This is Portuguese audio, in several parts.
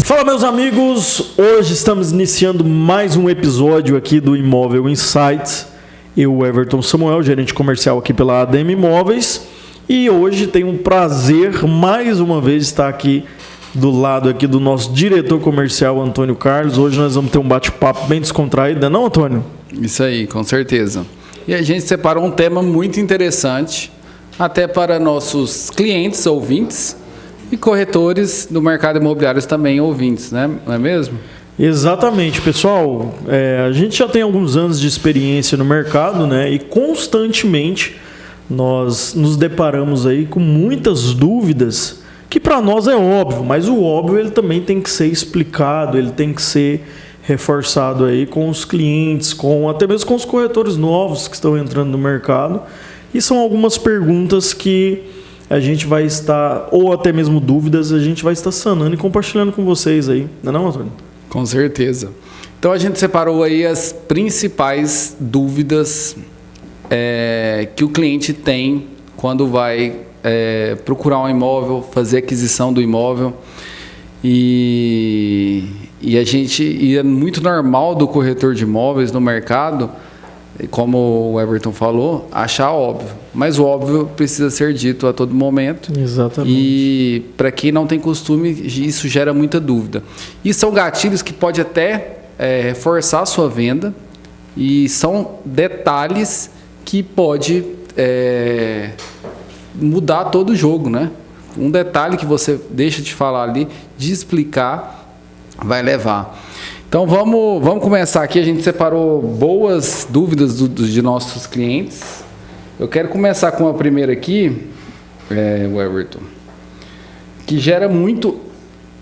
Fala, meus amigos, hoje estamos iniciando mais um episódio aqui do Imóvel Insights. Eu, Everton Samuel, gerente comercial aqui pela ADM Imóveis, e hoje tenho um prazer mais uma vez estar aqui do lado aqui do nosso diretor comercial, Antônio Carlos. Hoje nós vamos ter um bate-papo bem descontraído, não, Antônio? Isso aí, com certeza. E a gente separou um tema muito interessante, até para nossos clientes, ouvintes, e corretores do mercado imobiliário também ouvintes, né? Não é mesmo? Exatamente, pessoal. A gente já tem alguns anos de experiência no mercado, né? E constantemente nós nos deparamos aí com muitas dúvidas que para nós é óbvio, mas o óbvio ele também tem que ser explicado, ele tem que ser reforçado aí com os clientes, até mesmo com os corretores novos que estão entrando no mercado. E são algumas perguntas que a gente vai estar, ou até mesmo dúvidas, a gente vai estar sanando e compartilhando com vocês aí. Não é não, Antônio? Com certeza. Então a gente separou aí as principais dúvidas que o cliente tem quando vai procurar um imóvel, fazer aquisição do imóvel. E é muito normal do corretor de imóveis no mercado, como o Everton falou, achar óbvio. Mas o óbvio precisa ser dito a todo momento. Exatamente. E para quem não tem costume, isso gera muita dúvida. E são gatilhos que pode até reforçar a sua venda. E são detalhes que pode mudar todo o jogo, né? Um detalhe que você deixa de falar ali, de explicar, vai levar. Então vamos começar aqui. A gente separou boas dúvidas de nossos clientes. Eu quero começar com a primeira aqui, o Everton, que gera muito,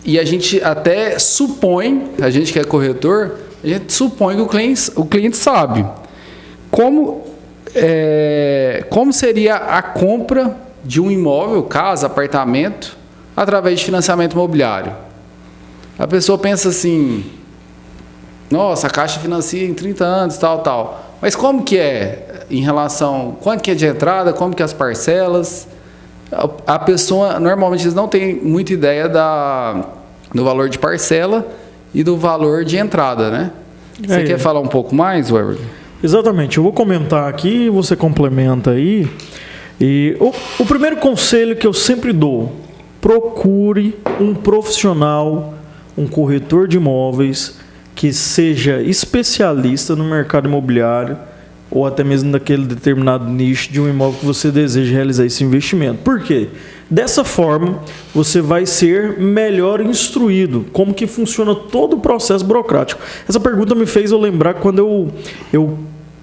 e a gente até supõe, a gente que é corretor, a gente supõe que o cliente sabe como seria a compra de um imóvel, casa, apartamento, através de financiamento imobiliário. A pessoa pensa assim: nossa, a Caixa financia em 30 anos, tal. Mas como que é em relação, quanto que é de entrada, como que é as parcelas? A pessoa, normalmente, eles não tem muita ideia do valor de parcela e do valor de entrada, né? Você quer falar um pouco mais, Weber? Exatamente, eu vou comentar aqui, você complementa aí. E o primeiro conselho que eu sempre dou: procure um profissional, um corretor de imóveis que seja especialista no mercado imobiliário ou até mesmo naquele determinado nicho de um imóvel que você deseja realizar esse investimento. Por quê? Dessa forma, você vai ser melhor instruído como que funciona todo o processo burocrático. Essa pergunta me fez eu lembrar quando eu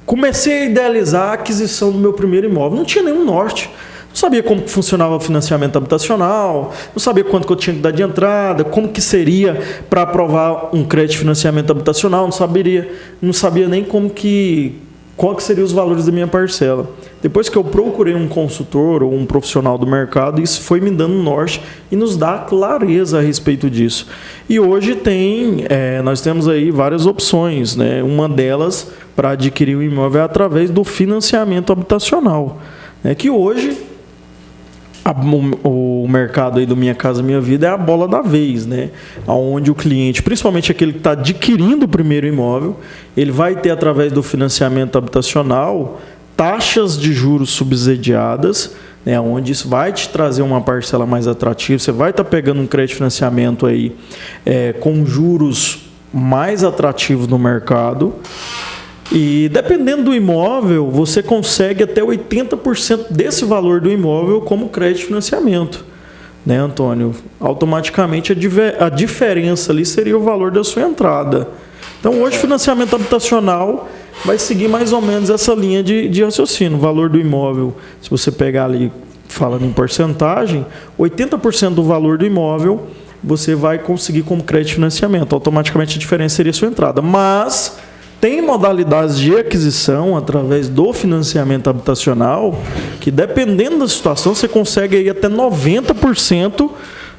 comecei a idealizar a aquisição do meu primeiro imóvel. Não tinha nenhum norte. Não sabia como funcionava o financiamento habitacional, não sabia quanto que eu tinha que dar de entrada, como que seria para aprovar um crédito de financiamento habitacional, não sabia nem qual que seriam os valores da minha parcela. Depois que eu procurei um consultor ou um profissional do mercado, isso foi me dando um norte e nos dá clareza a respeito disso. E hoje nós temos aí várias opções, né? Uma delas para adquirir um imóvel é através do financiamento habitacional, né? Que hoje o mercado aí do Minha Casa Minha Vida é a bola da vez, né? Onde o cliente, principalmente aquele que está adquirindo o primeiro imóvel, ele vai ter, através do financiamento habitacional, taxas de juros subsidiadas, né? Onde isso vai te trazer uma parcela mais atrativa. Você vai estar pegando um crédito de financiamento aí com juros mais atrativos no mercado. E dependendo do imóvel, você consegue até 80% desse valor do imóvel como crédito de financiamento, né, Antônio? Automaticamente a diferença ali seria o valor da sua entrada. Então hoje o financiamento habitacional vai seguir mais ou menos essa linha de raciocínio. O valor do imóvel, se você pegar ali falando em porcentagem, 80% do valor do imóvel você vai conseguir como crédito de financiamento. Automaticamente a diferença seria a sua entrada. Mas tem modalidades de aquisição através do financiamento habitacional que, dependendo da situação, você consegue aí até 90%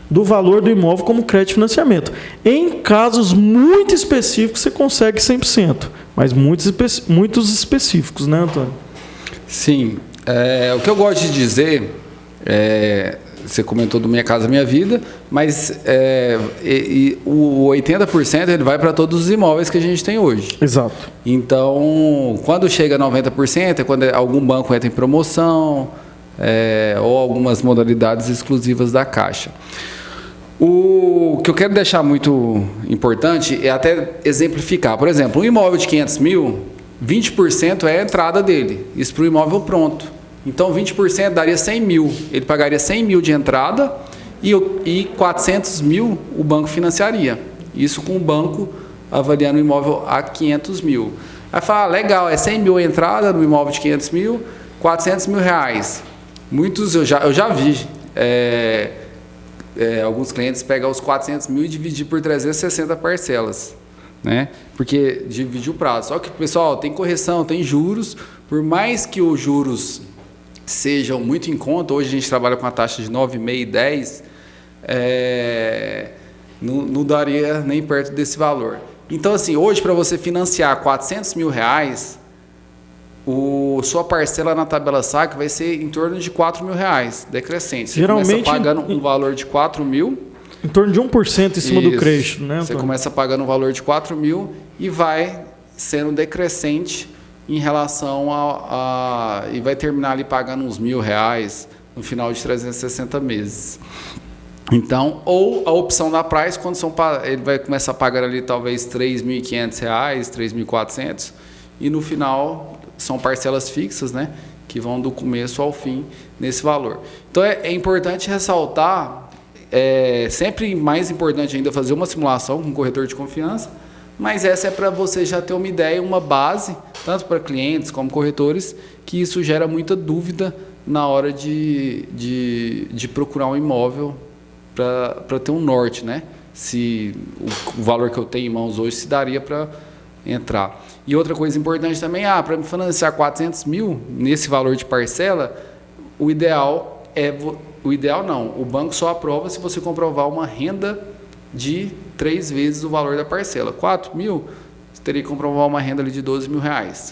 do valor do imóvel como crédito de financiamento. Em casos muito específicos, você consegue 100%, mas muitos específicos, né, Antônio? Sim. O que eu gosto de dizer você comentou do Minha Casa Minha Vida, mas o 80% ele vai para todos os imóveis que a gente tem hoje. Exato. Então, quando chega a 90%, é quando algum banco entra em promoção, ou algumas modalidades exclusivas da Caixa. O que eu quero deixar muito importante é até exemplificar. Por exemplo, um imóvel de 500 mil, 20% é a entrada dele. Isso para o imóvel pronto. Então, 20% daria 100 mil. Ele pagaria 100 mil de entrada e 400 mil o banco financiaria. Isso com o banco avaliando o imóvel a 500 mil. Aí fala, legal, é 100 mil a entrada no imóvel de 500 mil, 400 mil reais. Muitos eu já vi. Alguns clientes pegam os 400 mil e dividir por 360 parcelas, né? Porque divide o prazo. Só que, pessoal, tem correção, tem juros. Por mais que os juros sejam muito em conta, hoje a gente trabalha com a taxa de 9,5 e 10, não daria nem perto desse valor. Então, assim, hoje para você financiar 400 mil reais, sua parcela na tabela SAC vai ser em torno de 4 mil reais, decrescente. Você Geralmente, começa pagando um valor de 4 mil. Em torno de 1% em cima do crédito, né, Antônio? Você começa pagando um valor de 4 mil e vai sendo decrescente em relação e vai terminar ali pagando uns R$1.000 no final de 360 meses. Então, ou a opção da Price, ele vai começar pagando ali talvez R$3.500, R$3.400, e no final são parcelas fixas, né, que vão do começo ao fim nesse valor. Então é importante ressaltar, sempre mais importante ainda fazer uma simulação com um corretor de confiança, mas essa é para você já ter uma ideia, uma base, tanto para clientes como corretores, que isso gera muita dúvida na hora de procurar um imóvel para ter um norte, né? Se o valor que eu tenho em mãos hoje se daria para entrar. E outra coisa importante também, para me financiar 400 mil nesse valor de parcela, o ideal não, o banco só aprova se você comprovar uma renda de 3 vezes o valor da parcela. 4 mil, você teria que comprovar uma renda ali de R$12 mil.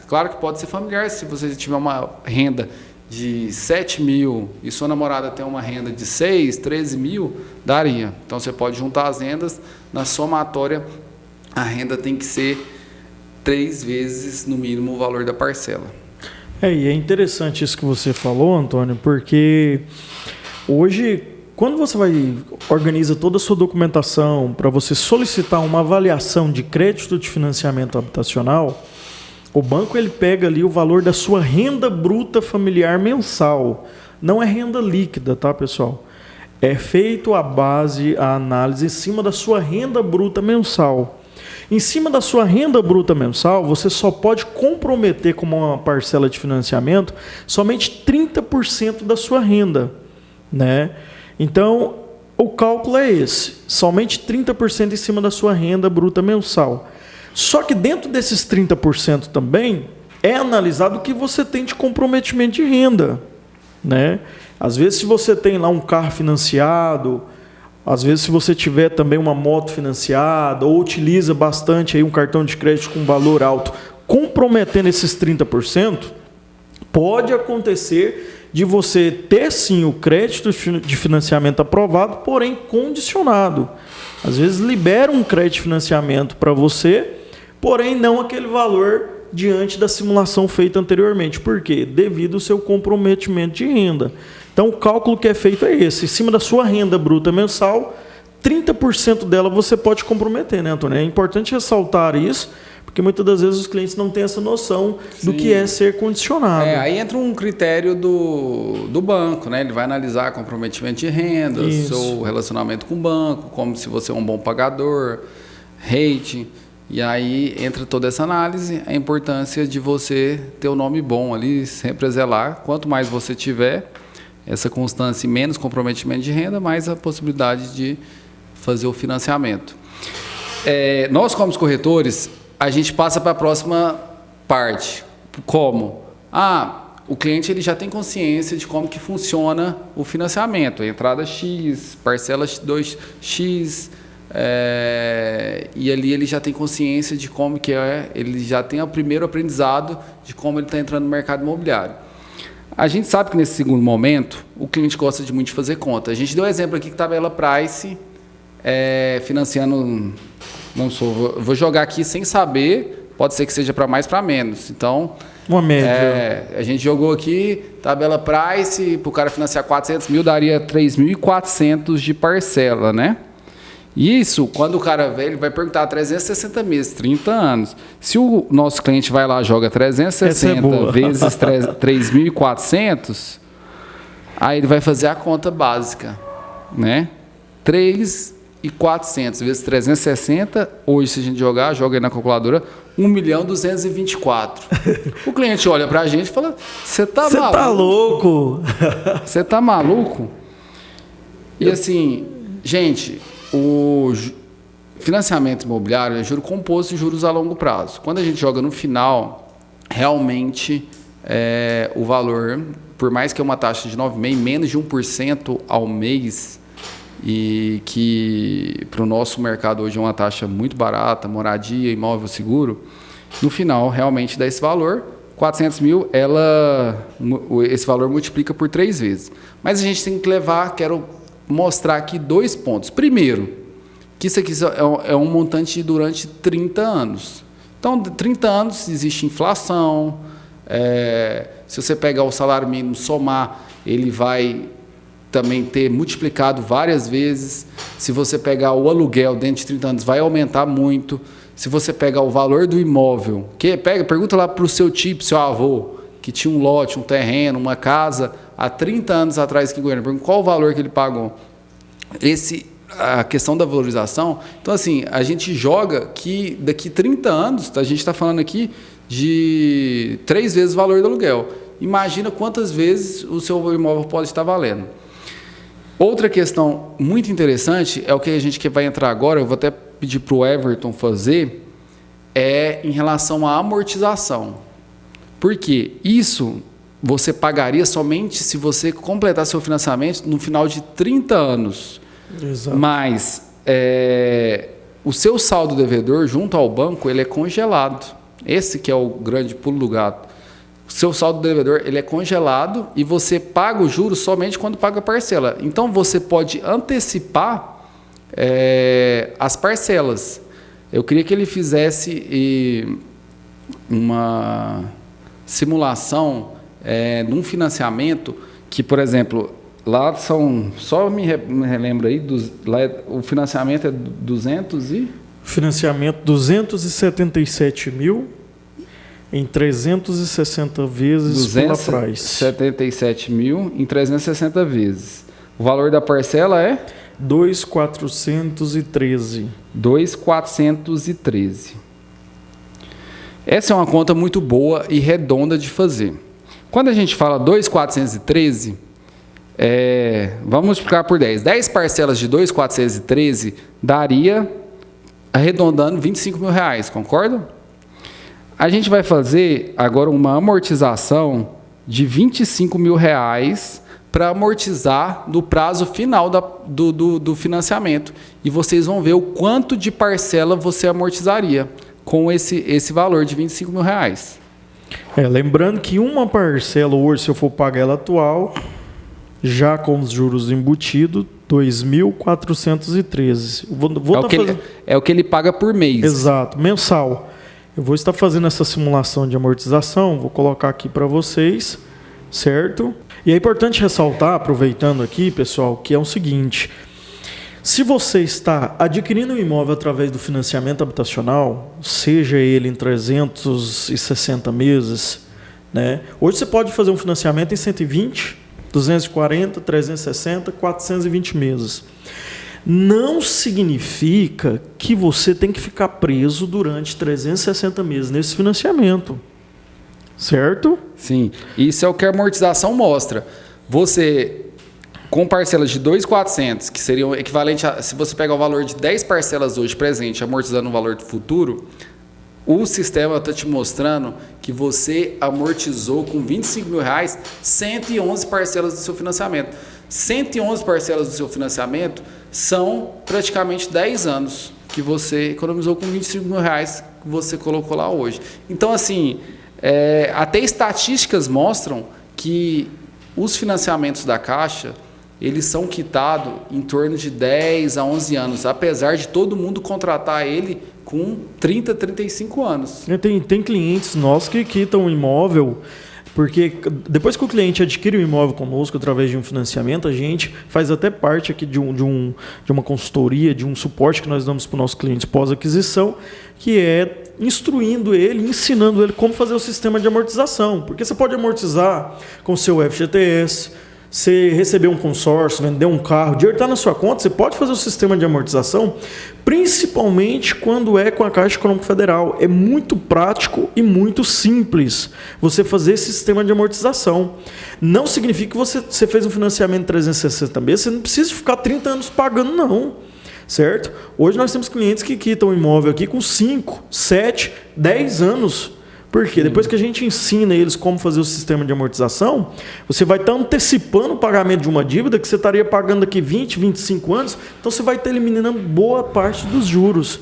Claro que pode ser familiar, se você tiver uma renda de 7 mil e sua namorada tem uma renda de 6, 13 mil, daria. Então você pode juntar as rendas, na somatória a renda tem que ser 3 vezes no mínimo o valor da parcela. E é interessante isso que você falou, Antônio, porque hoje, quando você organiza toda a sua documentação para você solicitar uma avaliação de crédito de financiamento habitacional, o banco ele pega ali o valor da sua renda bruta familiar mensal. Não é renda líquida, tá, pessoal? É feito a análise em cima da sua renda bruta mensal. Em cima da sua renda bruta mensal, você só pode comprometer como uma parcela de financiamento somente 30% da sua renda, né? Então, o cálculo é esse, somente 30% em cima da sua renda bruta mensal. Só que dentro desses 30% também é analisado o que você tem de comprometimento de renda, né? Às vezes, se você tem lá um carro financiado, às vezes, se você tiver também uma moto financiada ou utiliza bastante aí um cartão de crédito com valor alto, comprometendo esses 30%, pode acontecer de você ter sim o crédito de financiamento aprovado, porém condicionado. Às vezes libera um crédito de financiamento para você, porém não aquele valor diante da simulação feita anteriormente. Por quê? Devido ao seu comprometimento de renda. Então, o cálculo que é feito é esse. Em cima da sua renda bruta mensal, 30% dela você pode comprometer, né, Antônio? É importante ressaltar isso, porque muitas das vezes os clientes não têm essa noção do que é ser condicionado. Aí entra um critério do banco, né? Ele vai analisar comprometimento de renda, seu relacionamento com o banco, como se você é um bom pagador, rating. E aí entra toda essa análise, a importância de você ter o nome bom ali, sempre zelar. Quanto mais você tiver essa constância e menos comprometimento de renda, mais a possibilidade de fazer o financiamento. Nós, como corretores, a gente passa para a próxima parte. Como? O cliente ele já tem consciência de como que funciona o financiamento. Entrada X, parcela 2X, e ali ele já tem consciência de como que ele já tem o primeiro aprendizado de como ele está entrando no mercado imobiliário. A gente sabe que nesse segundo momento, o cliente gosta muito de fazer conta. A gente deu um exemplo aqui que tabela Price, financiando, vou jogar aqui sem saber, pode ser que seja para mais, para menos. Então, uma média. A gente jogou aqui, tabela Price, para o cara financiar 400 mil, daria 3.400 de parcela, né? Isso, quando o cara vê, ele vai perguntar 360 meses, 30 anos. Se o nosso cliente vai lá e joga 360 vezes 3.400, aí ele vai fazer a conta básica, né? 3.400 vezes 360, hoje se a gente joga aí na calculadora, 1.224. O cliente olha pra gente e fala, você tá maluco? Você tá louco? Você tá maluco? E assim, gente, o financiamento imobiliário é juro composto e juros a longo prazo. Quando a gente joga no final, realmente o valor, por mais que é uma taxa de 9,5%, menos de 1% ao mês, e que para o nosso mercado hoje é uma taxa muito barata, moradia, imóvel seguro, no final realmente dá esse valor. 400 mil, esse valor multiplica por 3 vezes. Mas a gente tem que quero mostrar aqui 2 pontos. Primeiro, que isso aqui é um montante durante 30 anos. Então, 30 anos existe inflação. Se você pegar o salário mínimo, somar, ele vai também ter multiplicado várias vezes. Se você pegar o aluguel dentro de 30 anos, vai aumentar muito. Se você pegar o valor do imóvel, pergunta lá para o seu tio, seu avô, que tinha um lote, um terreno, uma casa, há 30 anos atrás aqui em Goiânia, pergunta qual o valor que ele pagou. A questão da valorização, então assim, a gente joga que daqui 30 anos, a gente está falando aqui de 3 vezes o valor do aluguel. Imagina quantas vezes o seu imóvel pode estar valendo. Outra questão muito interessante é o que a gente vai entrar agora, eu vou até pedir para o Everton fazer, em relação à amortização. Porque isso você pagaria somente se você completar seu financiamento no final de 30 anos. Exato. Mas o seu saldo devedor junto ao banco, ele é congelado. Esse que é o grande pulo do gato. O seu saldo devedor, ele é congelado e você paga o juros somente quando paga a parcela. Então, você pode antecipar as parcelas. Eu queria que ele fizesse uma simulação de um financiamento que, por exemplo, lá são, só me relembra aí, o financiamento é 200 e... Financiamento 277 mil em 360 vezes pela Price. 277 mil em 360 vezes. O valor da parcela é? 2.413. 2.413. Essa é uma conta muito boa e redonda de fazer. Quando a gente fala 2.413, vamos multiplicar por 10. 10 parcelas de 2.413 daria, arredondando, 25 mil reais, concorda? A gente vai fazer agora uma amortização de 25 mil reais para amortizar no prazo final do financiamento. E vocês vão ver o quanto de parcela você amortizaria com esse valor de 25 mil reais. Lembrando que uma parcela hoje, se eu for pagar ela atual, já com os juros embutidos, 2.413. É o que ele paga por mês. Exato, mensal. Eu vou estar fazendo essa simulação de amortização, vou colocar aqui para vocês, certo? E é importante ressaltar, aproveitando aqui, pessoal, que é o seguinte: se você está adquirindo um imóvel através do financiamento habitacional, seja ele em 360 meses, né? Hoje você pode fazer um financiamento em 120, 240, 360, 420 meses. Não significa que você tem que ficar preso durante 360 meses nesse financiamento. Certo? Sim. Isso é o que a amortização mostra. Você, com parcelas de 2.400, que seriam equivalente a... Se você pegar o valor de 10 parcelas hoje presente, amortizando o valor do futuro, o sistema está te mostrando que você amortizou com 25 mil reais 111 parcelas do seu financiamento. 111 parcelas do seu financiamento são praticamente 10 anos que você economizou com 25 mil reais que você colocou lá hoje. Então, assim, até estatísticas mostram que os financiamentos da Caixa, eles são quitados em torno de 10 a 11 anos, apesar de todo mundo contratar ele com 30, 35 anos. Tem clientes nossos que quitam o imóvel, porque depois que o cliente adquire o imóvel conosco através de um financiamento, a gente faz até parte aqui de uma consultoria, de um suporte que nós damos para os nossos clientes pós-aquisição, que é instruindo ele, ensinando ele como fazer o sistema de amortização. Porque você pode amortizar com o seu FGTS, você receber um consórcio, vender um carro, o dinheiro está na sua conta, você pode fazer o sistema de amortização, principalmente quando é com a Caixa Econômica Federal. É muito prático e muito simples você fazer esse sistema de amortização. Não significa que você fez um financiamento 360B, você não precisa ficar 30 anos pagando, não. Certo? Hoje nós temos clientes que quitam o imóvel aqui com 5, 7, 10 anos. Por quê? Depois que a gente ensina eles como fazer o sistema de amortização, você vai estar antecipando o pagamento de uma dívida que você estaria pagando daqui 20, 25 anos, então você vai estar eliminando boa parte dos juros.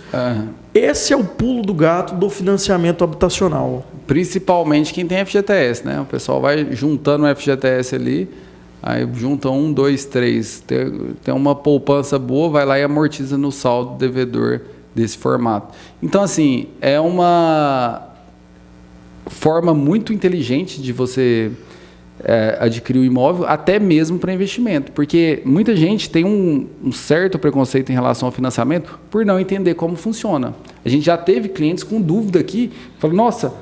Esse é o pulo do gato do financiamento habitacional. Principalmente quem tem FGTS, né? O pessoal vai juntando o FGTS ali, aí junta 1, 2, 3, tem uma poupança boa, vai lá e amortiza no saldo devedor desse formato. Então, assim, é uma forma muito inteligente de você adquirir o imóvel, até mesmo para investimento, porque muita gente tem um certo preconceito em relação ao financiamento por não entender como funciona. A gente já teve clientes com dúvida aqui, falou, nossa,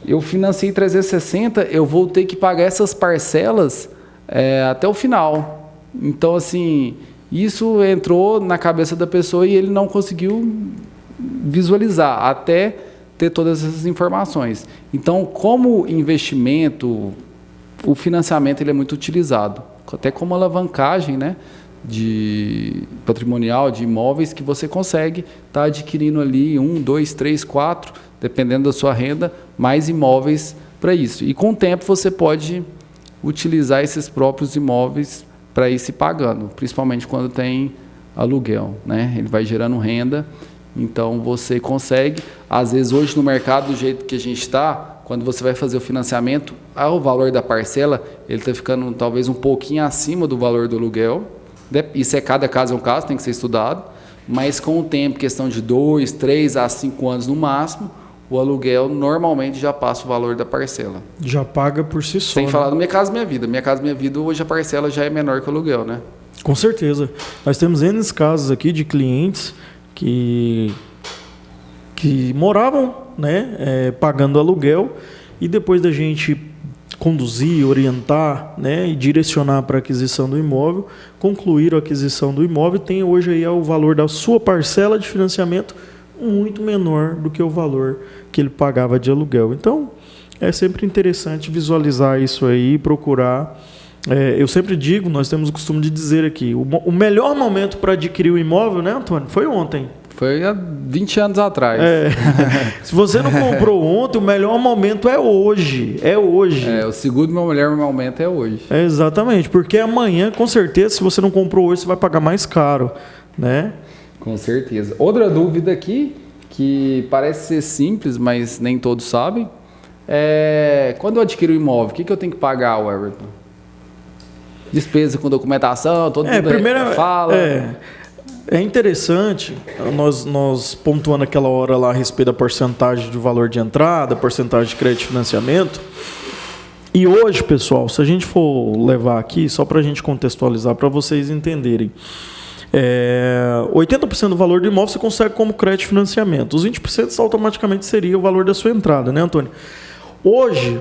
eu financei 360, eu vou ter que pagar essas parcelas até o final. Então, assim, isso entrou na cabeça da pessoa e ele não conseguiu visualizar, até ter todas essas informações. Então, como investimento, o financiamento ele é muito utilizado, até como alavancagem, né, de patrimonial, de imóveis, que você consegue estar adquirindo ali 1, 2, 3, 4, dependendo da sua renda, mais imóveis para isso. E com o tempo você pode utilizar esses próprios imóveis para ir se pagando, principalmente quando tem aluguel, né? Ele vai gerando renda. Então, você consegue, às vezes, hoje no mercado, do jeito que a gente está, quando você vai fazer o financiamento, o valor da parcela, ele está ficando talvez um pouquinho acima do valor do aluguel. Isso cada caso é um caso, tem que ser estudado. Mas com o tempo, questão de 2, 3 a 5 anos no máximo, o aluguel normalmente já passa o valor da parcela. Já paga por si só. Sem falar do Minha Casa Minha Vida. Minha Casa Minha Vida, hoje a parcela já é menor que o aluguel, né? Com certeza. Nós temos N casos aqui de clientes que moravam, né, pagando aluguel, e depois da gente conduzir, orientar, né, e direcionar para a aquisição do imóvel, concluir a aquisição do imóvel, tem hoje aí o valor da sua parcela de financiamento muito menor do que o valor que ele pagava de aluguel. Então, é sempre interessante visualizar isso aí e procurar. Eu sempre digo, nós temos o costume de dizer aqui, o melhor momento para adquirir o imóvel, né, Antônio? Foi ontem. Foi há 20 anos atrás. Se você não comprou ontem, o melhor momento é hoje. É hoje. O segundo melhor momento é hoje. Exatamente, porque amanhã, com certeza, se você não comprou hoje, você vai pagar mais caro, né? Com certeza. Outra dúvida aqui, que parece ser simples, mas nem todos sabem, quando eu adquiro o imóvel, o que eu tenho que pagar, Everton? Despesa com documentação, todo mundo fala. É interessante, nós pontuando aquela hora lá a respeito da porcentagem de valor de entrada, porcentagem de crédito e financiamento. E hoje, pessoal, se a gente for levar aqui, só para a gente contextualizar, para vocês entenderem, 80% do valor do imóvel você consegue como crédito e financiamento. Os 20% automaticamente seria o valor da sua entrada, né, Antônio? Hoje,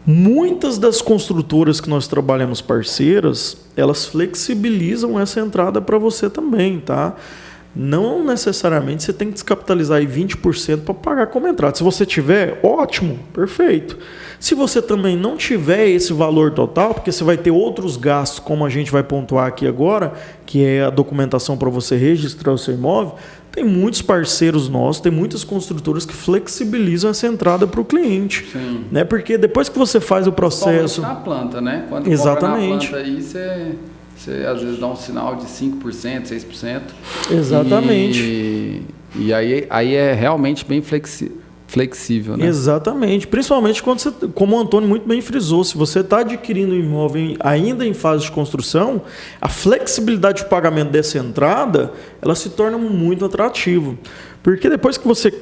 muitas das construtoras que nós trabalhamos parceiras, elas flexibilizam essa entrada para você também, tá? Não necessariamente você tem que descapitalizar aí 20% para pagar como entrada. Se você tiver, ótimo, perfeito. Se você também não tiver esse valor total, porque você vai ter outros gastos, como a gente vai pontuar aqui agora, que é a documentação para você registrar o seu imóvel, tem muitos parceiros nossos, tem muitas construtoras que flexibilizam essa entrada para o cliente. Sim. Né? Porque depois que você faz o processo... na planta, né? Quando exatamente. compra na planta aí, você às vezes dá um sinal de 5%, 6%. Exatamente. E aí é realmente bem flexível, né? Exatamente. Principalmente quando você, como o Antônio muito bem frisou, se você está adquirindo um imóvel ainda em fase de construção, a flexibilidade de pagamento dessa entrada, ela se torna muito atrativa. Porque depois que você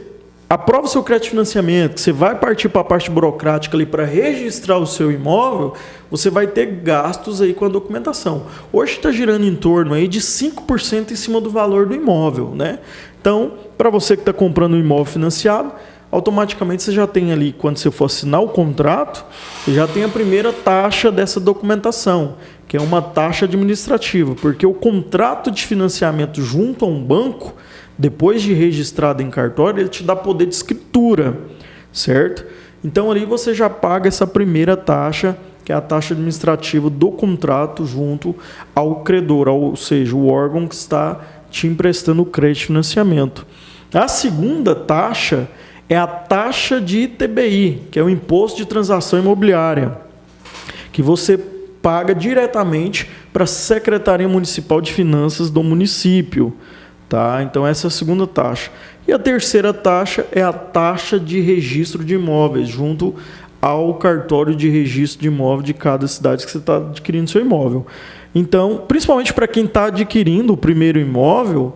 aprova o seu crédito de financiamento, que você vai partir para a parte burocrática ali para registrar o seu imóvel, você vai ter gastos aí com a documentação. Hoje está girando em torno aí de 5% em cima do valor do imóvel, né? Então, para você que está comprando um imóvel financiado, automaticamente você já tem ali, quando você for assinar o contrato, você já tem a primeira taxa dessa documentação, que é uma taxa administrativa, porque o contrato de financiamento junto a um banco, depois de registrado em cartório, ele te dá poder de escritura, certo? Então ali você já paga essa primeira taxa, que é a taxa administrativa do contrato junto ao credor, ou seja, o órgão que está te emprestando o crédito de financiamento. A segunda taxa é a taxa de ITBI, que é o Imposto de Transação Imobiliária, que você paga diretamente para a Secretaria Municipal de Finanças do município. Tá? Então, essa é a segunda taxa. E a terceira taxa é a taxa de registro de imóveis, junto ao cartório de registro de imóvel de cada cidade que você está adquirindo seu imóvel. Então, principalmente para quem está adquirindo o primeiro imóvel,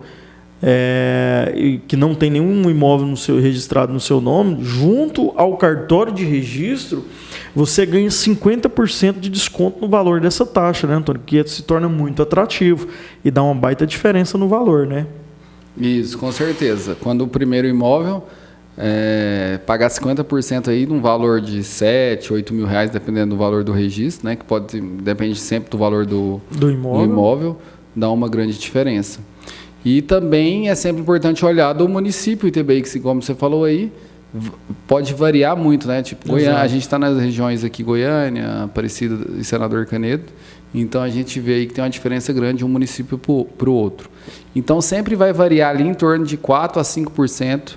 e que não tem nenhum imóvel registrado no seu nome, junto ao cartório de registro, você ganha 50% de desconto no valor dessa taxa, né, Antônio? Que se torna muito atrativo e dá uma baita diferença no valor, né? Isso, com certeza. Quando o primeiro imóvel pagar 50% aí num valor de 7, 8 mil reais, dependendo do valor do registro, né? Que depende sempre do valor do imóvel, dá uma grande diferença. E também é sempre importante olhar do município o ITBI, que, como você falou aí, pode variar muito, né? Tipo, Goiânia, a gente está nas regiões aqui, Goiânia, Aparecida e Senador Canedo, então a gente vê aí que tem uma diferença grande de um município para o outro. Então sempre vai variar ali em torno de 4% a 5%.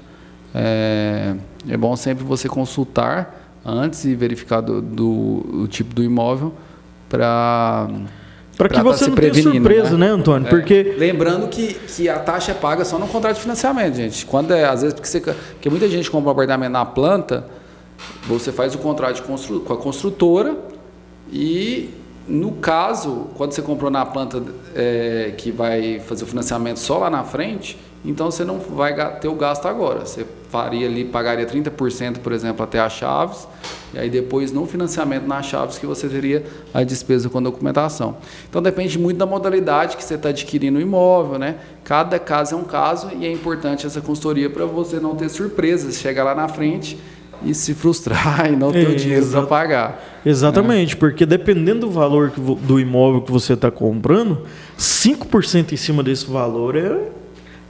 É bom sempre você consultar antes e verificar do tipo do imóvel para que você não tenha surpresa, né, Antônio? Porque lembrando que a taxa é paga só no contrato de financiamento, gente. Quando às vezes, porque muita gente compra um apartamento na planta, você faz o contrato com a construtora e, no caso, quando você comprou na planta que vai fazer o financiamento só lá na frente, então você não vai ter o gasto agora. Você pagaria 30%, por exemplo, até as chaves, e aí depois no financiamento nas chaves que você teria a despesa com a documentação. Então depende muito da modalidade que você está adquirindo o imóvel, né? Cada caso é um caso e é importante essa consultoria para você não ter surpresas, chegar lá na frente e se frustrar e não ter o dinheiro para pagar. Exatamente, porque dependendo do valor do imóvel que você está comprando, 5% em cima desse valor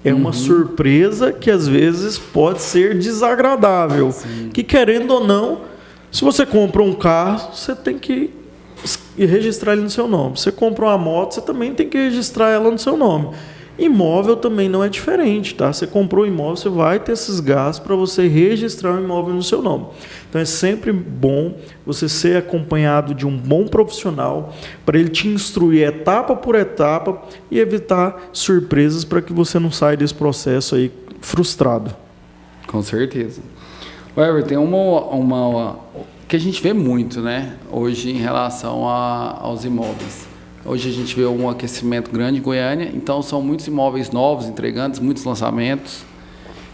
é uma surpresa que às vezes pode ser desagradável. Sim. Que, querendo ou não, se você compra um carro, você tem que registrar ele no seu nome. Se você compra uma moto, você também tem que registrar ela no seu nome. Imóvel também não é diferente, tá? Você comprou um imóvel, você vai ter esses gastos para você registrar o imóvel no seu nome. Então é sempre bom você ser acompanhado de um bom profissional para ele te instruir etapa por etapa e evitar surpresas para que você não saia desse processo aí frustrado. Com certeza. Weber, tem uma que a gente vê muito, né, hoje em relação aos imóveis. Hoje a gente vê um aquecimento grande em Goiânia, então são muitos imóveis novos entregando, muitos lançamentos.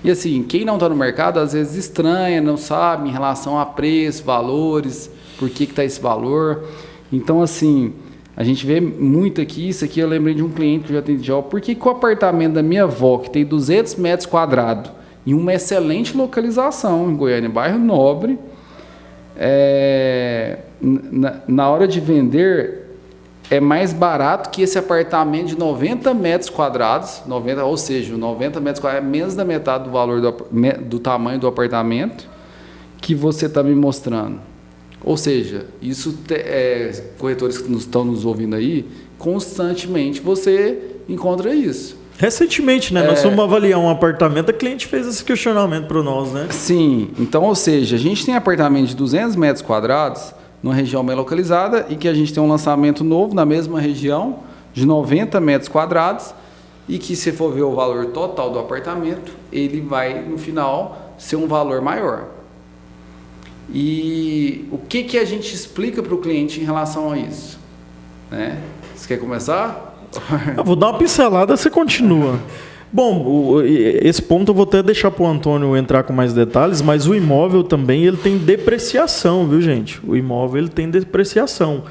E assim, quem não está no mercado às vezes estranha, não sabe em relação a preço, valores, por que está esse valor. Então assim, a gente vê muito aqui, isso aqui eu lembrei de um cliente que eu já atendi, por que o apartamento da minha avó, que tem 200 metros quadrados, em uma excelente localização em Goiânia, bairro nobre, na hora de vender é mais barato que esse apartamento de 90 metros quadrados, ou seja, 90 metros quadrados é menos da metade do valor do tamanho do apartamento que você está me mostrando. Ou seja, isso corretores que estão nos ouvindo aí, constantemente você encontra isso. Recentemente, né? Nós fomos avaliar um apartamento, a cliente fez esse questionamento para nós, né? Sim. Então, ou seja, a gente tem apartamento de 200 metros quadrados numa região bem localizada e que a gente tem um lançamento novo na mesma região de 90 metros quadrados e que, se for ver o valor total do apartamento, ele vai, no final, ser um valor maior. E o que a gente explica para o cliente em relação a isso? Né? Você quer começar? Eu vou dar uma pincelada, você continua. Bom, esse ponto eu vou até deixar para o Antônio entrar com mais detalhes, mas o imóvel também ele tem depreciação, viu, gente? O imóvel ele tem depreciação.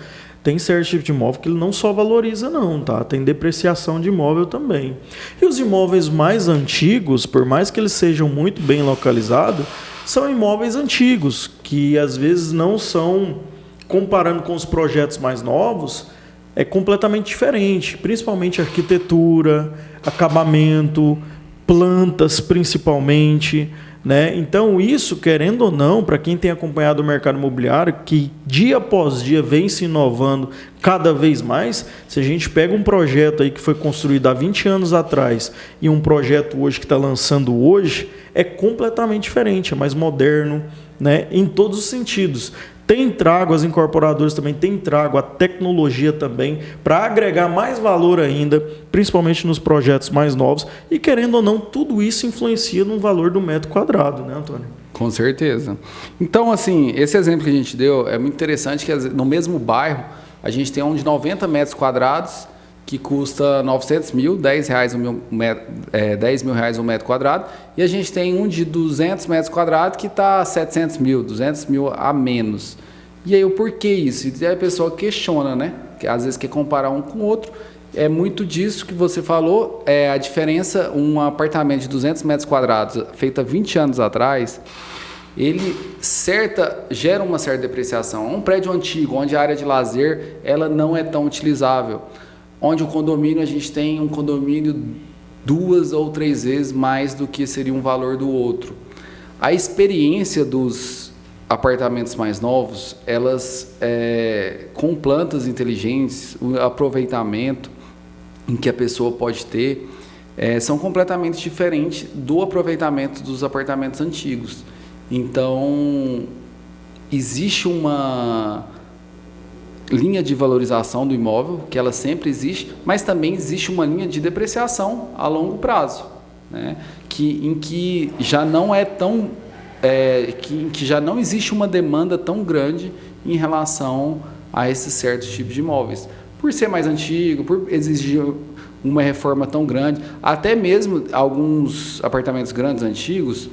Tem certo tipo de imóvel que ele não só valoriza, não, tá? Tem depreciação de imóvel também. E os imóveis mais antigos, por mais que eles sejam muito bem localizados, são imóveis antigos, que às vezes não são, comparando com os projetos mais novos, é completamente diferente, principalmente arquitetura, acabamento, plantas principalmente, né? Então isso, querendo ou não, para quem tem acompanhado o mercado imobiliário, que dia após dia vem se inovando cada vez mais, se a gente pega um projeto aí que foi construído há 20 anos atrás e um projeto hoje que está lançando hoje, é completamente diferente, é mais moderno, né? Em todos os sentidos. Tem trago, as incorporadoras também têm trago a tecnologia também para agregar mais valor ainda, principalmente nos projetos mais novos. E querendo ou não, tudo isso influencia no valor do metro quadrado, né, Antônio? Com certeza. Então, assim, esse exemplo que a gente deu é muito interessante, que no mesmo bairro a gente tem um de 90 metros quadrados que custa 900 mil, 10 mil reais um metro quadrado, e a gente tem um de 200 metros quadrados que está 700 mil, 200 mil a menos. E aí o porquê isso? E aí a pessoa questiona, né? Que às vezes quer comparar um com o outro. É muito disso que você falou, a diferença, um apartamento de 200 metros quadrados feito há 20 anos atrás, ele gera uma certa depreciação. Um prédio antigo, onde a área de lazer ela não é tão utilizável. Onde o condomínio, a gente tem um condomínio 2 ou 3 vezes mais do que seria um valor do outro. A experiência dos apartamentos mais novos, elas com plantas inteligentes, o aproveitamento em que a pessoa pode ter, são completamente diferentes do aproveitamento dos apartamentos antigos. Então, existe uma linha de valorização do imóvel, que ela sempre existe, mas também existe uma linha de depreciação a longo prazo, né? em que já não é tão que já não existe uma demanda tão grande em relação a esses certos tipos de imóveis, por ser mais antigo, por exigir uma reforma tão grande, até mesmo alguns apartamentos grandes antigos,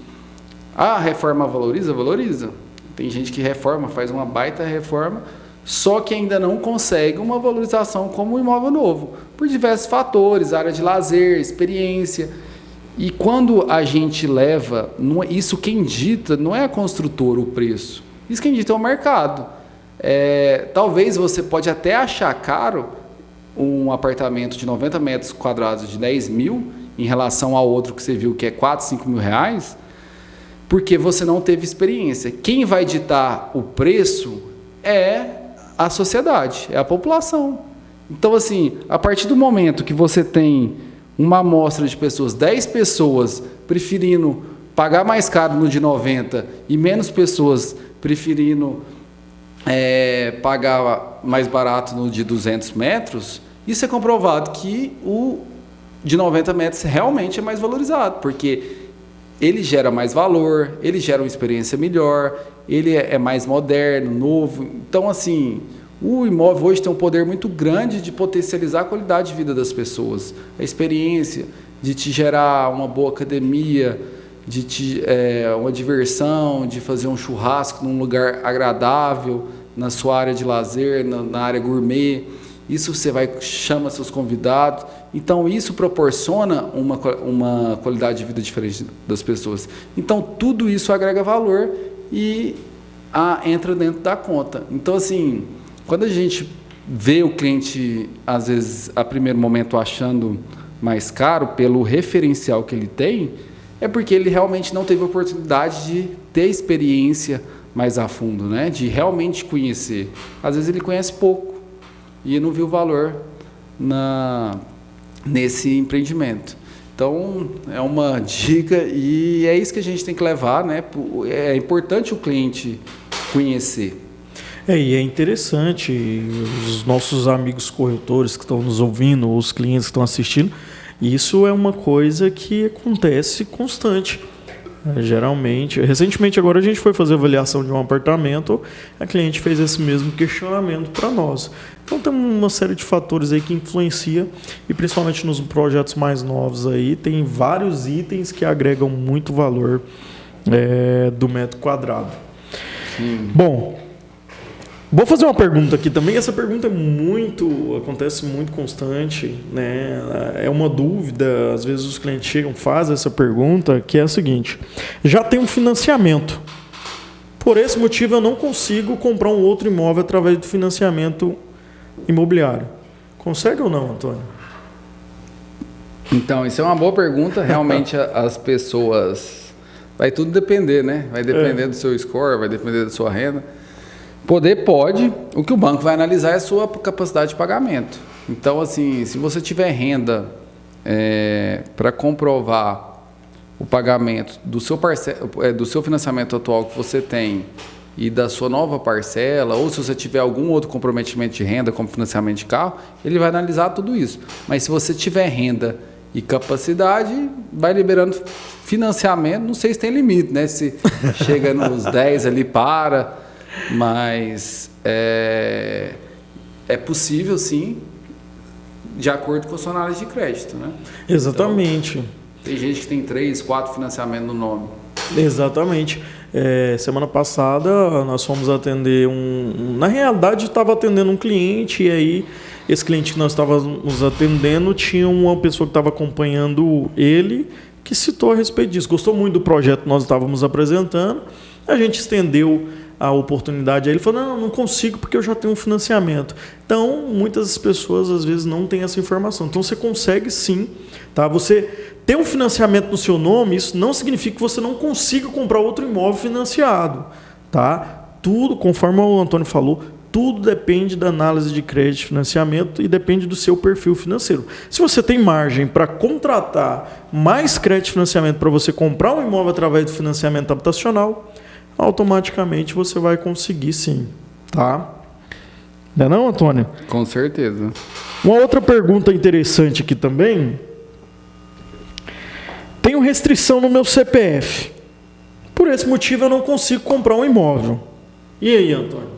a reforma valoriza. Tem gente que reforma, faz uma baita reforma, só que ainda não consegue uma valorização como um imóvel novo, por diversos fatores, área de lazer, experiência. E quando a gente leva, isso quem dita não é a construtora o preço, isso quem dita é o mercado. Talvez você pode até achar caro um apartamento de 90 metros quadrados de 10 mil, em relação ao outro que você viu que é 4, 5 mil reais, porque você não teve experiência. Quem vai ditar o preço é a sociedade, é a população. Então, assim, a partir do momento que você tem uma amostra de pessoas, 10 pessoas preferindo pagar mais caro no de 90 e menos pessoas preferindo pagar mais barato no de 200 metros, isso é comprovado que o de 90 metros realmente é mais valorizado, porque ele gera mais valor, ele gera uma experiência melhor, ele é mais moderno, novo. Então, assim, o imóvel hoje tem um poder muito grande de potencializar a qualidade de vida das pessoas. A experiência de te gerar uma boa academia, uma diversão, de fazer um churrasco num lugar agradável, na sua área de lazer, na área gourmet. Isso você chama seus convidados. Então, isso proporciona uma qualidade de vida diferente das pessoas. Então, tudo isso agrega valor e entra dentro da conta. Então, assim, quando a gente vê o cliente, às vezes, a primeiro momento, achando mais caro pelo referencial que ele tem, é porque ele realmente não teve a oportunidade de ter experiência mais a fundo, né? De realmente conhecer. Às vezes ele conhece pouco e não viu valor nesse empreendimento. Então, é uma dica e é isso que a gente tem que levar, né? É importante o cliente conhecer. E é interessante, os nossos amigos corretores que estão nos ouvindo, os clientes que estão assistindo, isso é uma coisa que acontece constante. Geralmente. Recentemente, agora a gente foi fazer avaliação de um apartamento, a cliente fez esse mesmo questionamento para nós. Então tem uma série de fatores aí que influencia, e principalmente nos projetos mais novos aí, tem vários itens que agregam muito valor do metro quadrado. Sim. Bom, vou fazer uma pergunta aqui também. Essa pergunta acontece muito constante, né? É uma dúvida, às vezes os clientes chegam, fazem essa pergunta, que é a seguinte: já tem um financiamento. Por esse motivo eu não consigo comprar um outro imóvel através do financiamento imobiliário. Consegue ou não, Antônio? Então, isso é uma boa pergunta. Realmente as pessoas... Vai tudo depender, né? Vai depender do seu score, vai depender da sua renda. Poder pode, o que o banco vai analisar é a sua capacidade de pagamento. Então, assim, se você tiver renda para comprovar o pagamento do seu financiamento atual que você tem e da sua nova parcela, ou se você tiver algum outro comprometimento de renda, como financiamento de carro, ele vai analisar tudo isso. Mas se você tiver renda e capacidade, vai liberando financiamento, não sei se tem limite, né? Se chega nos 10 ali, mas é possível, sim, de acordo com a sua análise de crédito, né? Exatamente. Então, tem gente que tem 3, 4 financiamentos no nome. Exatamente. Semana passada nós fomos atender na realidade estava atendendo um cliente, e aí esse cliente que nós estávamos atendendo tinha uma pessoa que estava acompanhando ele, que citou a respeito disso. Gostou muito do projeto que nós estávamos apresentando. A gente estendeu a oportunidade. Aí ele falou: não consigo porque eu já tenho um financiamento. Então, muitas pessoas às vezes não têm essa informação. Então, você consegue sim. Tá? Você ter um financiamento no seu nome, isso não significa que você não consiga comprar outro imóvel financiado. Tá? Tudo, conforme o Antônio falou, tudo depende da análise de crédito e financiamento e depende do seu perfil financeiro. Se você tem margem para contratar mais crédito e financiamento para você comprar um imóvel através do financiamento habitacional, automaticamente você vai conseguir sim. Tá? Não é não, Antônio? Com certeza. Uma outra pergunta interessante aqui também. Tenho restrição no meu CPF. Por esse motivo eu não consigo comprar um imóvel. E aí, Antônio?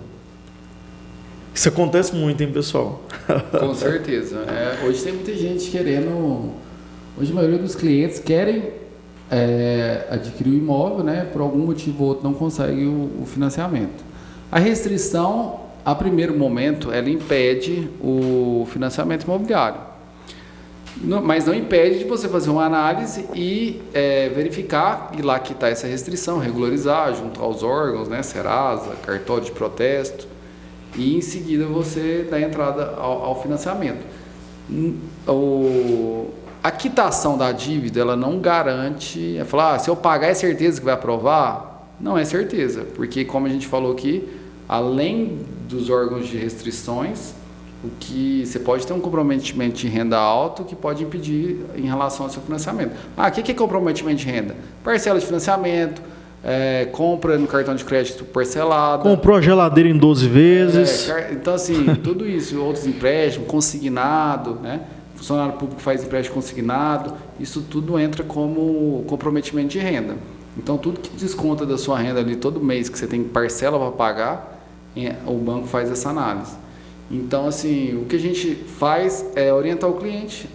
Isso acontece muito, hein, pessoal? Com certeza. Hoje tem muita gente querendo... Hoje a maioria dos clientes querem adquirir o imóvel, né? Por algum motivo ou outro não consegue o financiamento. A restrição, a primeiro momento, ela impede o financiamento imobiliário. Mas não impede de você fazer uma análise e verificar, e lá que está essa restrição, regularizar junto aos órgãos, né? Serasa, cartório de protesto, e em seguida você dá entrada ao financiamento. A quitação da dívida, ela não garante, falar, se eu pagar é certeza que vai aprovar? Não é certeza, porque como a gente falou aqui, além dos órgãos de restrições, o que você pode ter um comprometimento de renda alto que pode impedir em relação ao seu financiamento. O que é comprometimento de renda? Parcela de financiamento, compra no cartão de crédito parcelado. Comprou a geladeira em 12 vezes. Então, assim, tudo isso, outros empréstimos, consignado, né? Funcionário público faz empréstimo consignado, isso tudo entra como comprometimento de renda. Então, tudo que desconta da sua renda ali todo mês, que você tem parcela para pagar, o banco faz essa análise. Então, assim, o que a gente faz é orientar o cliente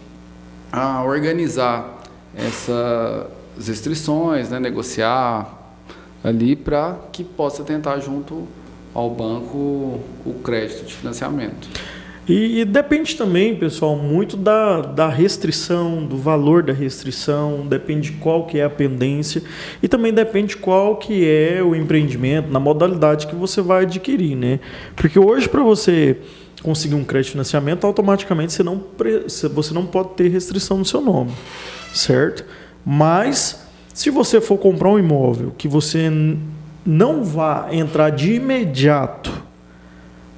a organizar essas restrições, né, negociar ali para que possa tentar junto ao banco o crédito de financiamento. E depende também, pessoal, muito da restrição, do valor da restrição, depende de qual que é a pendência e também depende de qual que é o empreendimento, na modalidade que você vai adquirir, né? Porque hoje, para você conseguir um crédito de financiamento, automaticamente você não pode ter restrição no seu nome, certo? Mas, se você for comprar um imóvel que você não vá entrar de imediato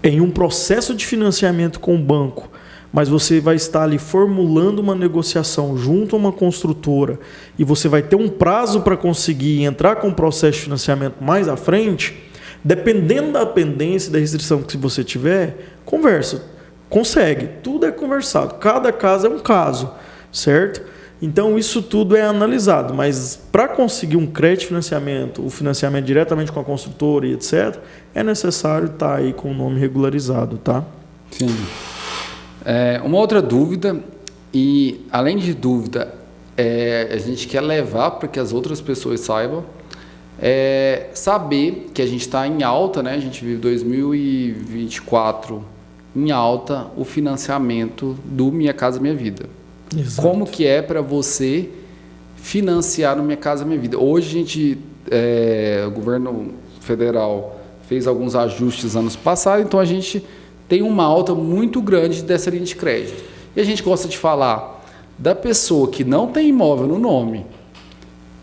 em um processo de financiamento com o banco, mas você vai estar ali formulando uma negociação junto a uma construtora e você vai ter um prazo para conseguir entrar com o processo de financiamento mais à frente, dependendo da pendência e da restrição que você tiver, conversa, consegue, tudo é conversado, cada caso é um caso, certo? Então, isso tudo é analisado, mas para conseguir um crédito de financiamento, o financiamento diretamente com a construtora e etc., é necessário estar aí com o nome regularizado, tá? Sim. Uma outra dúvida, e além de dúvida, a gente quer levar para que as outras pessoas saibam, saber que a gente está em alta, né? A gente vive 2024 em alta o financiamento do Minha Casa Minha Vida. Exato. Como que é para você financiar no Minha Casa Minha Vida? Hoje a gente, o governo federal fez alguns ajustes anos passados, então a gente tem uma alta muito grande dessa linha de crédito. E a gente gosta de falar da pessoa que não tem imóvel no nome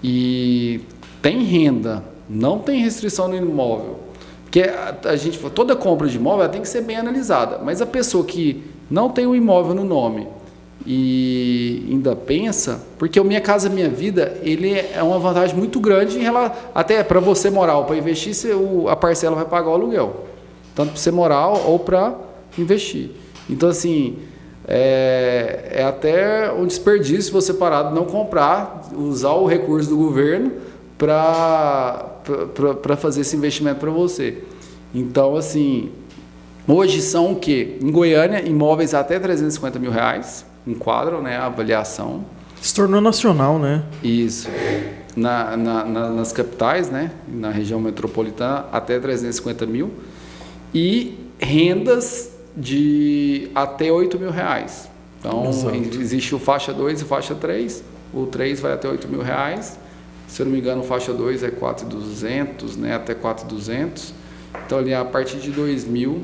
e tem renda, não tem restrição no imóvel, porque toda compra de imóvel ela tem que ser bem analisada, mas a pessoa que não tem o imóvel no nome e ainda pensa, porque o Minha Casa Minha Vida, ele é uma vantagem muito grande até para você morar ou para investir, a parcela vai pagar o aluguel, tanto para você morar ou para investir. Então, assim, é até um desperdício você parar de não comprar, usar o recurso do governo para fazer esse investimento para você. Então, assim, hoje são o quê? Em Goiânia, imóveis até R$350 mil enquadram, né, a avaliação. Se tornou nacional, né? Isso. Nas capitais, né, na região metropolitana, até 350 mil. E rendas de até R$8 mil. Então, existe o faixa 2 e faixa 3. O 3 vai até R$8 mil. Se eu não me engano, faixa 2 é 4.200, né, até 4.200. Então, ali a partir de 2.000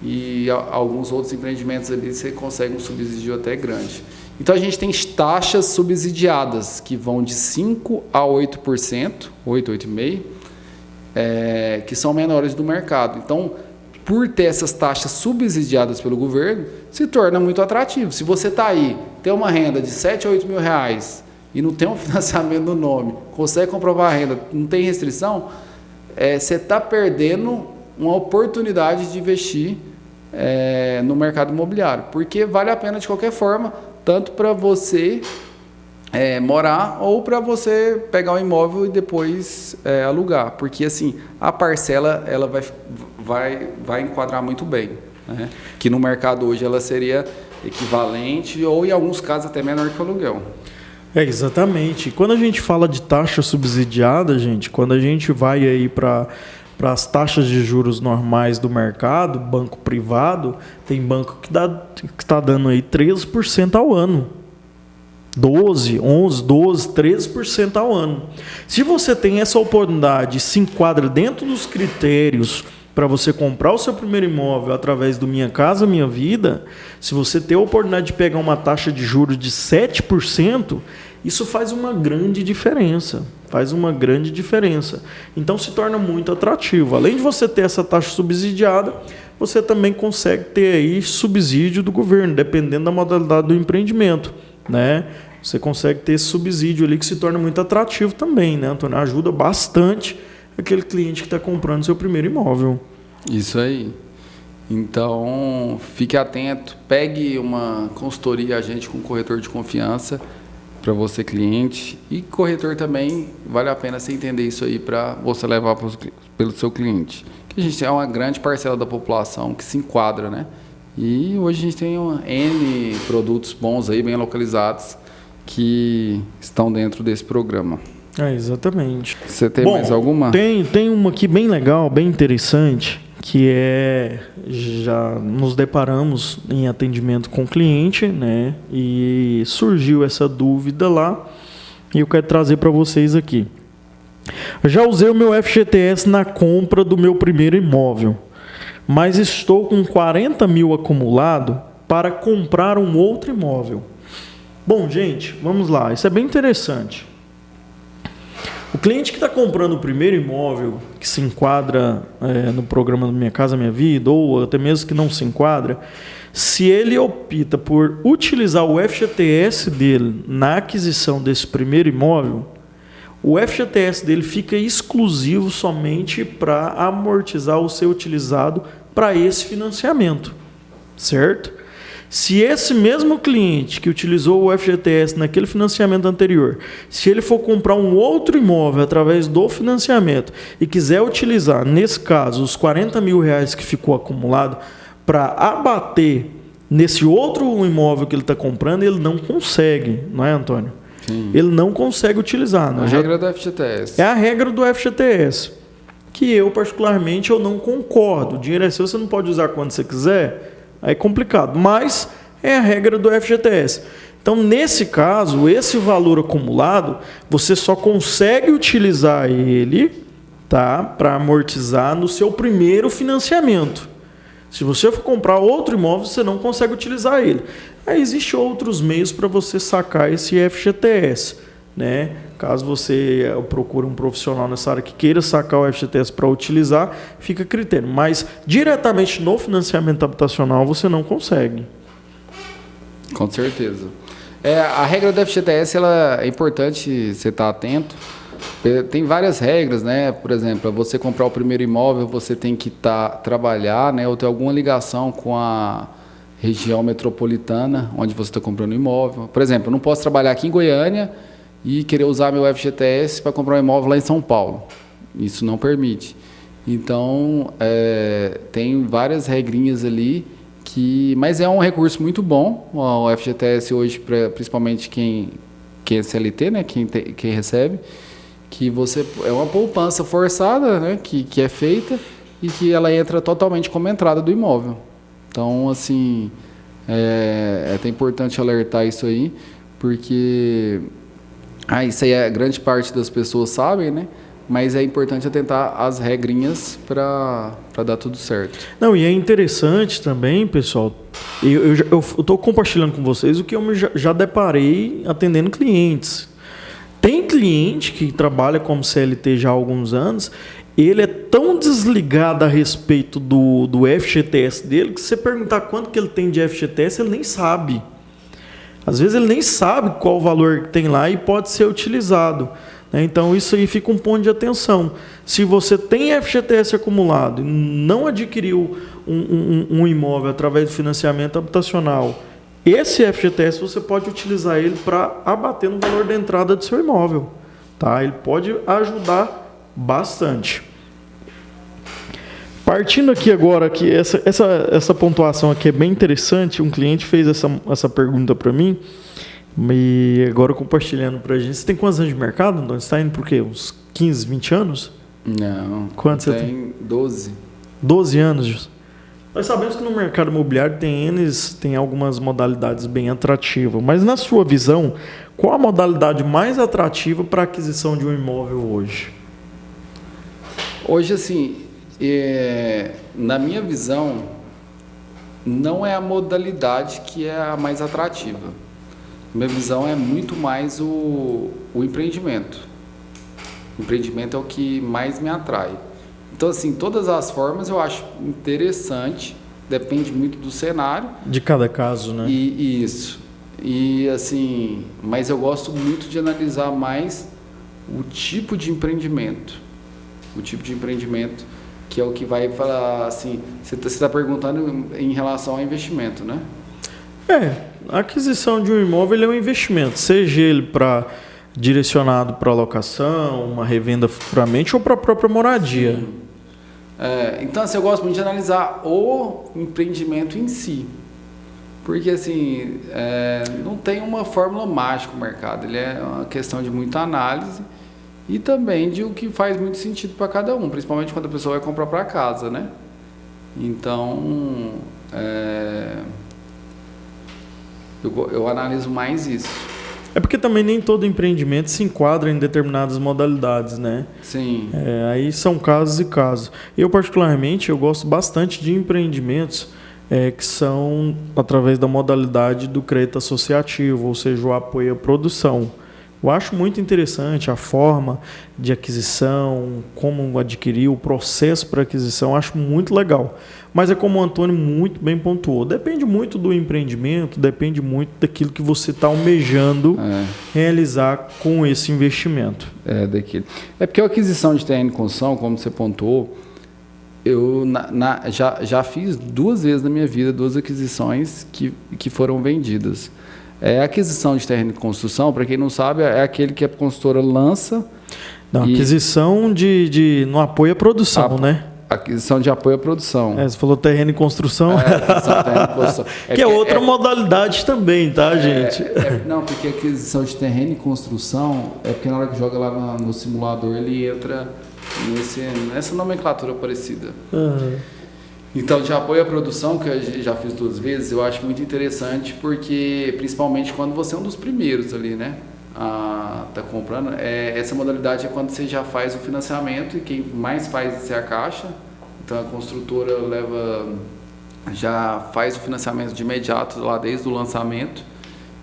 e alguns outros empreendimentos ali você consegue um subsídio até grande. Então, a gente tem taxas subsidiadas que vão de 5% a 8%, 8,5%, que são menores do mercado. Então, por ter essas taxas subsidiadas pelo governo, se torna muito atrativo. Se você está aí, tem uma renda de 7 a 8 mil reais e não tem um financiamento no nome, consegue comprovar a renda, não tem restrição, você está perdendo uma oportunidade de investir no mercado imobiliário, porque vale a pena de qualquer forma, tanto para você morar ou para você pegar um imóvel e depois alugar, porque assim a parcela ela vai enquadrar muito bem, né? Que no mercado hoje ela seria equivalente ou em alguns casos até menor que o aluguel. Exatamente. Quando a gente fala de taxa subsidiada, gente, quando a gente vai aí para as taxas de juros normais do mercado, banco privado, tem banco que está dando aí 13% ao ano. 12, 11, 12, 13% ao ano. Se você tem essa oportunidade, se enquadra dentro dos critérios para você comprar o seu primeiro imóvel através do Minha Casa Minha Vida, se você ter a oportunidade de pegar uma taxa de juros de 7%, isso faz uma grande diferença. Faz uma grande diferença. Então se torna muito atrativo. Além de você ter essa taxa subsidiada, você também consegue ter aí subsídio do governo, dependendo da modalidade do empreendimento, né? Você consegue ter esse subsídio ali que se torna muito atrativo também, né, Antônio? Ajuda bastante aquele cliente que está comprando seu primeiro imóvel. Isso aí. Então, fique atento, pegue uma consultoria agente com corretor de confiança para você, cliente, e corretor também, vale a pena você entender isso aí para você levar pelo seu cliente. Que a gente é uma grande parcela da população que se enquadra, né? E hoje a gente tem N produtos bons aí, bem localizados, que estão dentro desse programa. Exatamente. Você tem mais alguma? Tem uma aqui bem legal, bem interessante, que já nos deparamos em atendimento com o cliente, né? E surgiu essa dúvida lá e eu quero trazer para vocês aqui. Já usei o meu FGTS na compra do meu primeiro imóvel, mas estou com 40 mil acumulado para comprar um outro imóvel. Bom, gente, vamos lá. Isso é bem interessante. O cliente que está comprando o primeiro imóvel, que se enquadra no programa do Minha Casa Minha Vida, ou até mesmo que não se enquadra, se ele opta por utilizar o FGTS dele na aquisição desse primeiro imóvel, o FGTS dele fica exclusivo somente para amortizar o ser utilizado para esse financiamento, certo? Se esse mesmo cliente que utilizou o FGTS naquele financiamento anterior, se ele for comprar um outro imóvel através do financiamento e quiser utilizar, nesse caso, os R$40 mil que ficou acumulado para abater nesse outro imóvel que ele está comprando, ele não consegue, não é, Antônio? Sim. Ele não consegue utilizar. A regra do FGTS. É a regra do FGTS, que eu, particularmente, eu não concordo. O dinheiro é seu, você não pode usar quando você quiser, aí é complicado. Mas é a regra do FGTS. Então, nesse caso, esse valor acumulado, você só consegue utilizar ele, tá, para amortizar no seu primeiro financiamento. Se você for comprar outro imóvel, você não consegue utilizar ele. Aí existem outros meios para você sacar esse FGTS, né? Caso você procure um profissional nessa área que queira sacar o FGTS para utilizar, fica a critério. Mas diretamente no financiamento habitacional você não consegue. Com certeza. A regra do FGTS ela é importante você estar atento. Tem várias regras, né? Por exemplo, para você comprar o primeiro imóvel, você tem que trabalhar, né? Ou ter alguma ligação com a região metropolitana onde você está comprando o imóvel. Por exemplo, eu não posso trabalhar aqui em Goiânia e querer usar meu FGTS para comprar um imóvel lá em São Paulo. Isso não permite. Então, tem várias regrinhas ali, mas é um recurso muito bom. O FGTS hoje, principalmente quem é CLT, né? Quem recebe, que é uma poupança forçada, né? que é feita e que ela entra totalmente como entrada do imóvel. Então, assim, é até importante alertar isso aí, porque isso aí a grande parte das pessoas sabem, né? Mas é importante atentar às regrinhas para dar tudo certo. Não, e é interessante também, pessoal, eu estou compartilhando com vocês o que eu já deparei atendendo clientes. Tem cliente que trabalha como CLT já há alguns anos, ele é tão desligado a respeito do FGTS dele, que se você perguntar quanto que ele tem de FGTS, ele nem sabe. Às vezes ele nem sabe qual o valor que tem lá e pode ser utilizado. Então isso aí fica um ponto de atenção. Se você tem FGTS acumulado e não adquiriu um imóvel através do financiamento habitacional, esse FGTS você pode utilizar ele para abater no valor da entrada do seu imóvel. Tá? Ele pode ajudar bastante. Partindo aqui agora, que essa pontuação aqui é bem interessante, um cliente fez essa pergunta para mim, e agora compartilhando para a gente. Você tem quantos anos de mercado, Antônio? Você está indo por quê? Uns 15, 20 anos? Não. Quantos você tem? 12. 12 anos. Nós sabemos que no mercado imobiliário tem algumas modalidades bem atrativas, mas na sua visão, qual a modalidade mais atrativa para a aquisição de um imóvel hoje? Hoje, assim, na minha visão, não é a modalidade que é a mais atrativa. Minha visão é muito mais o empreendimento. O empreendimento é o que mais me atrai. Então, assim, todas as formas eu acho interessante, depende muito do cenário. De cada caso, né? Isso. E, assim, mas eu gosto muito de analisar mais o tipo de empreendimento. O tipo de empreendimento, que é o que vai falar, assim, você está perguntando em relação ao investimento, né? A aquisição de um imóvel é um investimento, seja ele direcionado para locação, uma revenda futuramente ou para a própria moradia. Sim. Então, assim, eu gosto muito de analisar o empreendimento em si. Porque, assim, não tem uma fórmula mágica no mercado. Ele é uma questão de muita análise e também de o que faz muito sentido para cada um, principalmente quando a pessoa vai comprar para casa, né? Então, eu analiso mais isso. É porque também nem todo empreendimento se enquadra em determinadas modalidades, né? Sim. Aí são casos e casos. Eu, particularmente, eu gosto bastante de empreendimentos que são através da modalidade do crédito associativo, ou seja, o apoio à produção. Eu acho muito interessante a forma de aquisição, como adquirir, o processo para aquisição, acho muito legal. Mas é como o Antônio muito bem pontuou, depende muito do empreendimento, depende muito daquilo que você está almejando realizar com esse investimento. É porque a aquisição de terreno em construção, como você pontuou, Eu já fiz 2 vezes na minha vida 2 aquisições que foram vendidas. A aquisição de terreno de construção, para quem não sabe, é aquele que a construtora lança. Não, aquisição no apoio à produção, né? Aquisição de apoio à produção. Você falou terreno e construção. Aquisição de terreno e construção. Que é outra modalidade também, tá, gente? Não, porque aquisição de terreno e construção é porque na hora que joga lá no simulador ele entra nessa nomenclatura parecida. Uhum. Então, de apoio à produção, que eu já fiz 2 vezes, eu acho muito interessante, porque principalmente quando você é um dos primeiros ali, né? Tá comprando, essa modalidade é quando você já faz o financiamento e quem mais faz isso é a Caixa. Então a construtora já faz o financiamento de imediato lá desde o lançamento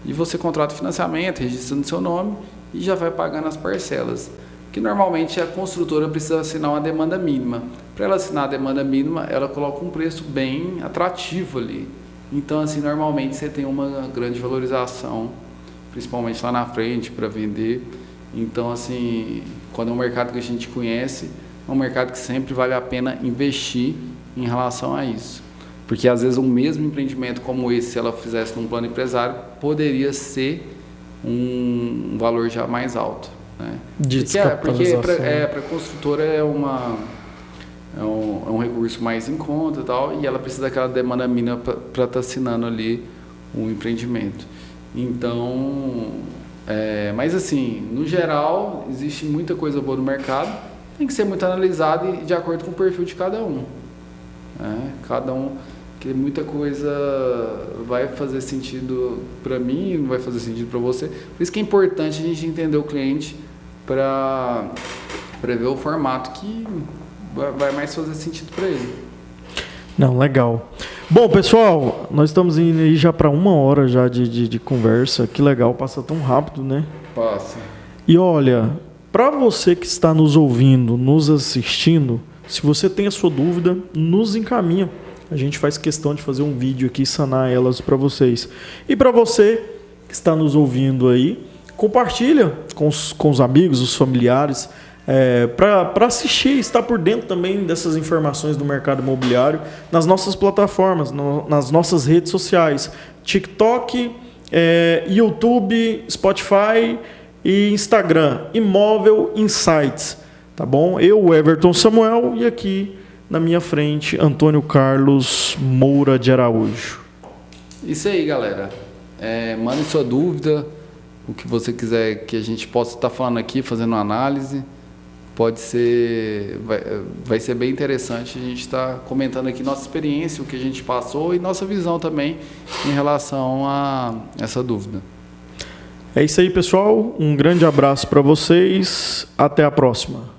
e você contrata o financiamento, registra no seu nome e já vai pagando as parcelas. Que normalmente a construtora precisa assinar uma demanda mínima. Para ela assinar a demanda mínima, ela coloca um preço bem atrativo ali. Então assim, normalmente você tem uma grande valorização, principalmente lá na frente para vender. Então assim, quando é um mercado que a gente conhece, é um mercado que sempre vale a pena investir em relação a isso. Porque às vezes um mesmo empreendimento como esse, se ela fizesse num plano empresário, poderia ser um valor já mais alto, né? Porque para a construtora é um recurso mais em conta e tal, e ela precisa daquela demanda mínima para estar assinando ali um empreendimento. Então, mas assim, no geral, existe muita coisa boa no mercado, tem que ser muito analisado e de acordo com o perfil de cada um. Cada um, que muita coisa vai fazer sentido para mim, não vai fazer sentido para você. Por isso que é importante a gente entender o cliente para ver o formato que vai mais fazer sentido para ele. Não, legal. Bom, pessoal, nós estamos indo aí já para 1 hora já de conversa. Que legal, passa tão rápido, né? Passa. E olha, para você que está nos ouvindo, nos assistindo, se você tem a sua dúvida, nos encaminha. A gente faz questão de fazer um vídeo aqui e sanar elas para vocês. E para você que está nos ouvindo aí, compartilha com os amigos, os familiares, para assistir, estar por dentro também dessas informações do mercado imobiliário nas nossas plataformas, nas nossas redes sociais, TikTok, YouTube, Spotify e Instagram, Imóvel Insights, tá bom? Eu, Everton Samuel, e aqui na minha frente, Antônio Carlos Moura de Araújo. Isso aí, galera. Mande sua dúvida, o que você quiser que a gente possa estar falando aqui, fazendo uma análise. Pode ser, vai ser bem interessante a gente estar comentando aqui nossa experiência, o que a gente passou e nossa visão também em relação a essa dúvida. É isso aí, pessoal. Um grande abraço para vocês. Até a próxima.